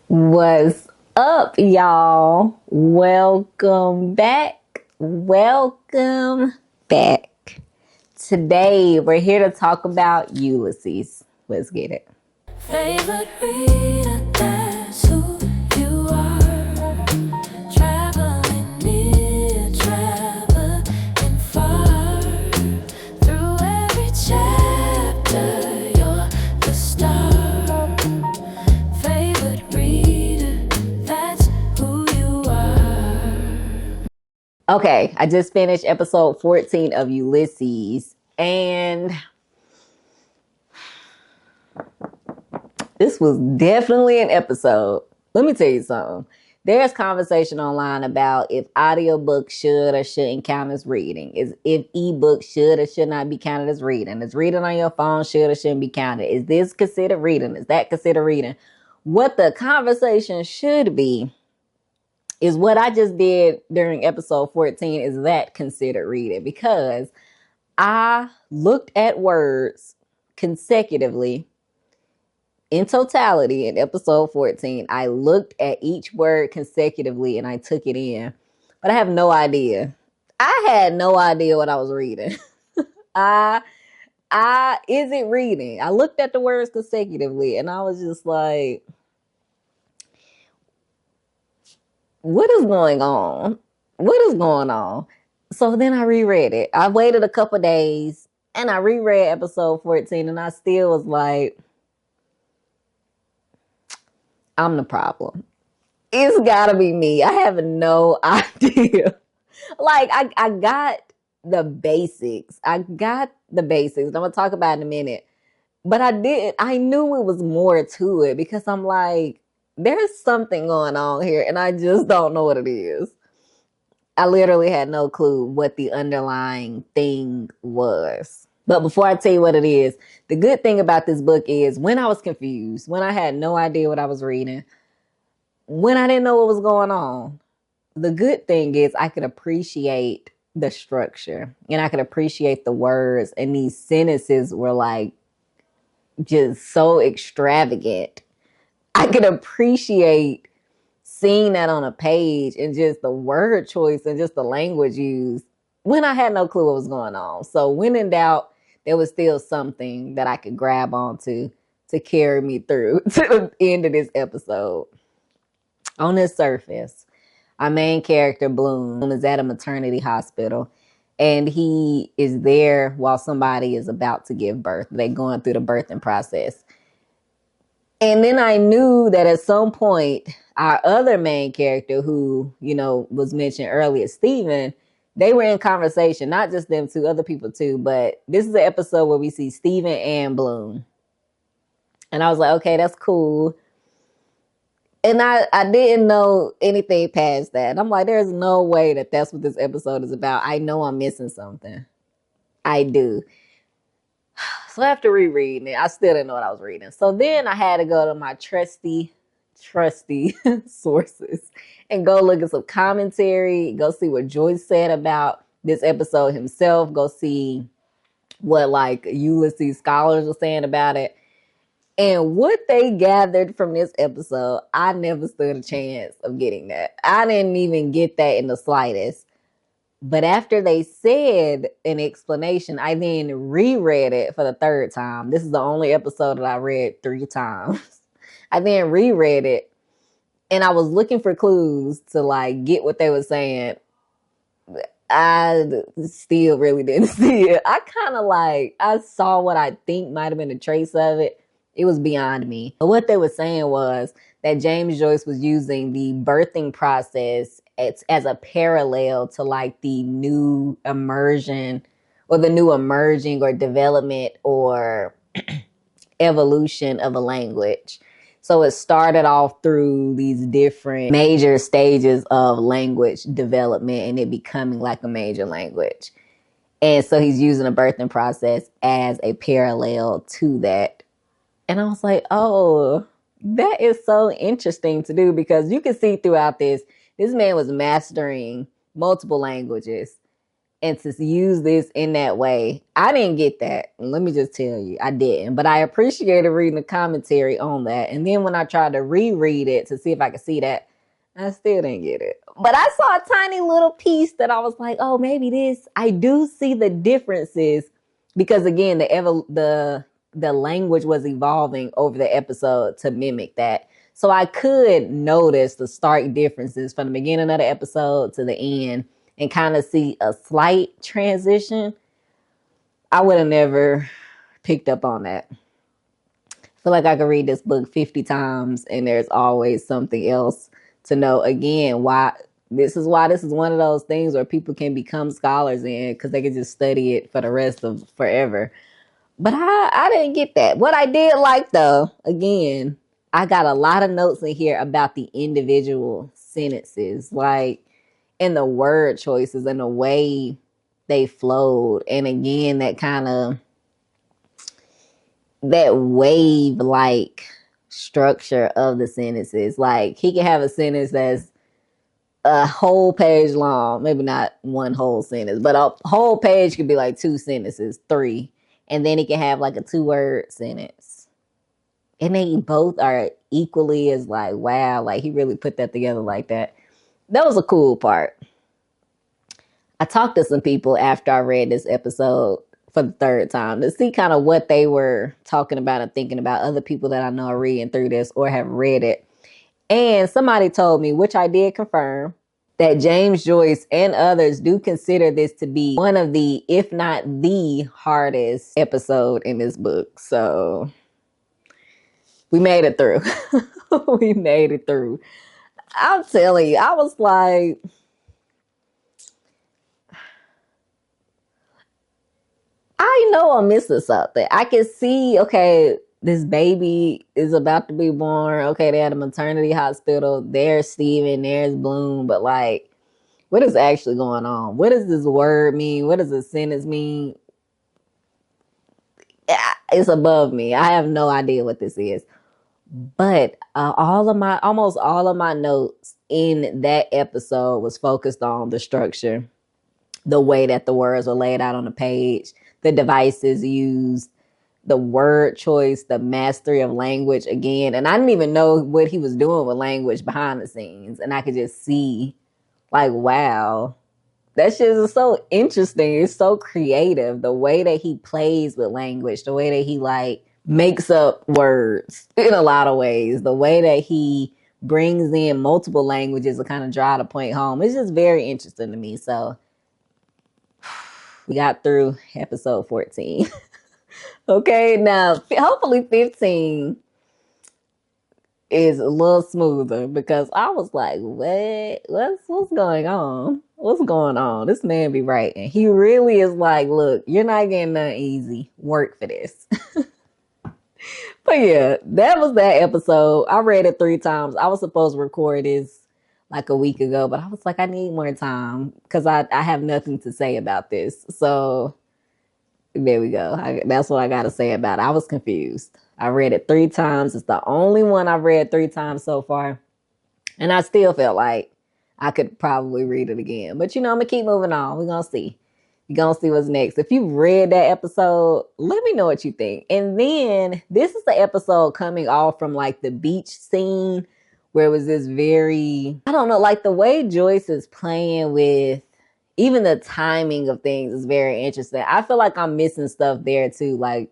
What's up, y'all? Welcome back. Welcome back. Today, we're here to talk about Ulysses. Let's get it. Favorite reader, that's who you are. Traveling near, traveling far. Through every chapter, you're the star. Favorite reader, that's who you are. Okay, I just finished episode 14 of Ulysses, and this was definitely an episode. Let me tell you something. There's conversation online about if audiobooks should or shouldn't count as reading. Is if ebooks should or should not be counted as reading. Is reading on your phone should or shouldn't be counted. Is this considered reading? Is that considered reading? What the conversation should be is what I just did during episode 14. Is that considered reading? Because I looked at words consecutively in totality in episode 14. I looked at each word consecutively and I took it in, but I have no idea. I had no idea what I was reading. I is it reading? I looked at the words consecutively and I was just like, what is going on? What is going on? So then I reread it. I waited a couple days and I reread episode 14 and I still was like, I'm the problem. It's gotta be me. I have no idea. Like I got the basics. I got the basics. I'm gonna talk about it in a minute. But I knew it was more to it because I'm like, there's something going on here and I just don't know what it is. I literally had no clue what the underlying thing was. But before I tell you what it is, the good thing about this book is when I was confused, when I had no idea what I was reading, when I didn't know what was going on, the good thing is I could appreciate the structure and I could appreciate the words. And these sentences were like just so extravagant. I could appreciate seeing that on a page and just the word choice and just the language used when I had no clue what was going on. So when in doubt, there was still something that I could grab onto to carry me through to the end of this episode. On the surface, our main character, Bloom, is at a maternity hospital and he is there while somebody is about to give birth. They're going through the birthing process. And then I knew that at some point, our other main character, who, was mentioned earlier, Steven, they were in conversation, not just them two, other people too. But this is the episode where we see Steven and Bloom. And I was like, okay, that's cool. And I didn't know anything past that. And I'm like, there's no way that that's what this episode is about. I know I'm missing something. I do. So after rereading it, I still didn't know what I was reading. So then I had to go to my trusty sources and go look at some commentary, go see what Joyce said about this episode himself, go see what like Ulysses scholars were saying about it. And what they gathered from this episode, I never stood a chance of getting that. I didn't even get that in the slightest. But after they said an explanation, I then reread it for the third time. This is the only episode that I read 3 times. I then reread it and I was looking for clues to like get what they were saying. I still really didn't see it. I saw what I think might have been a trace of it. It was beyond me. But what they were saying was that James Joyce was using the birthing process as a parallel to like the new immersion or the new emerging or development or evolution of a language. So it started off through these different major stages of language development and it becoming like a major language. And so he's using the birthing process as a parallel to that. And I was like, oh, that is so interesting to do because you can see throughout this man was mastering multiple languages and to use this in that way. I didn't get that. Let me just tell you, I didn't. But I appreciated reading the commentary on that. And then when I tried to reread it to see if I could see that, I still didn't get it. But I saw a tiny little piece that I was like, oh, maybe this. I do see the differences because again, the language was evolving over the episode to mimic that. So I could notice the stark differences from the beginning of the episode to the end and kind of see a slight transition. I would have never picked up on that. I feel like I could read this book 50 times and there's always something else to know. Again, why this is one of those things where people can become scholars in because they can just study it for the rest of forever. But I didn't get that. What I did like though, again, I got a lot of notes in here about the individual sentences, like in the word choices and the way they flowed. And again, that kind of that wave like structure of the sentences. Like he can have a sentence that's a whole page long, maybe not one whole sentence, but a whole page could be like 2 sentences, 3. And then he can have like a 2-word sentence. And they both are equally as like, wow, like he really put that together like that. That was a cool part. I talked to some people after I read this episode for the 3rd time to see kind of what they were talking about and thinking about, other people that I know are reading through this or have read it. And somebody told me, which I did confirm, that James Joyce and others do consider this to be one of the, if not the hardest episode in this book. So we made it through. We made it through. I'm telling you, I was like, I know I'm missing something. I can see, okay, this baby is about to be born. Okay, they're at a maternity hospital. There's Steven, there's Bloom. But like, what is actually going on? What does this word mean? What does this sentence mean? It's above me. I have no idea what this is. But almost all of my notes in that episode was focused on the structure, the way that the words were laid out on the page, the devices used, the word choice, the mastery of language again. And I didn't even know what he was doing with language behind the scenes. And I could just see, like, wow, that shit is so interesting. It's so creative. The way that he plays with language, the way that he, like, makes up words in a lot of ways, the way that he brings in multiple languages to kind of drive the point home. It's just very interesting to me. So we got through episode 14. Okay, now hopefully 15 is a little smoother because I was like, what's going on? What's going on? This man be writing. He really is like, look, you're not getting nothing easy. Work for this. But yeah, that was that episode. I read it 3 times. I was supposed to record this like a week ago, but I was like, I need more time because I have nothing to say about this. So there we go. That's what I got to say about it. I was confused. I read it 3 times. It's the only one I've read 3 times so far. And I still felt like I could probably read it again. But, I'm going to keep moving on. We're going to see. You're going to see what's next. If you've read that episode, let me know what you think. And then this is the episode coming off from like the beach scene where it was this very, I don't know, like the way Joyce is playing with even the timing of things is very interesting. I feel like I'm missing stuff there too. Like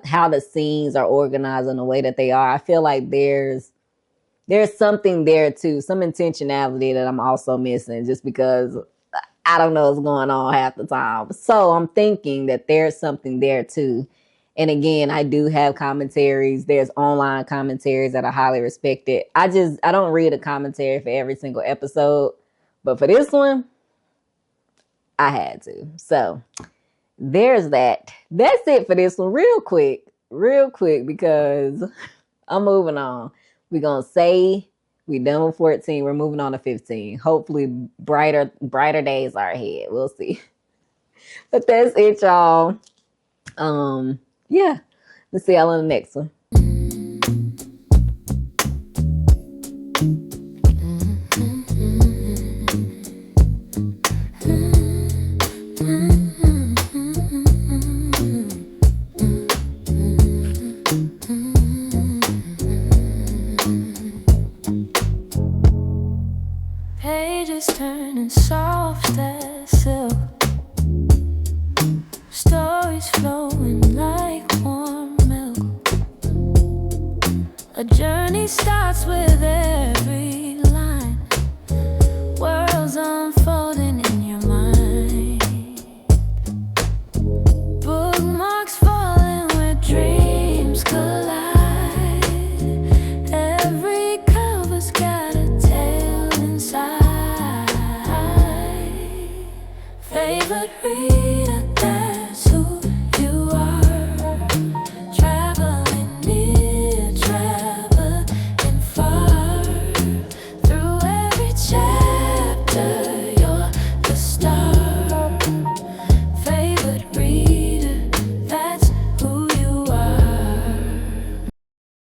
how the scenes are organized in the way that they are. I feel like there's something there too, some intentionality that I'm also missing just because I don't know what's going on half the time. So I'm thinking that there's something there too. And again, I do have commentaries. There's online commentaries that are highly respected. I don't read a commentary for every single episode. But for this one, I had to. So there's that. That's it for this one. Real quick, because I'm moving on. We're going to say we're done with 14. We're moving on to 15. Hopefully brighter days are ahead. We'll see. But that's it, y'all. Yeah. Let's see y'all on the next one. days turning soft as silk. Stories flowing like warm milk. A journey starts with every line. Worlds unfold.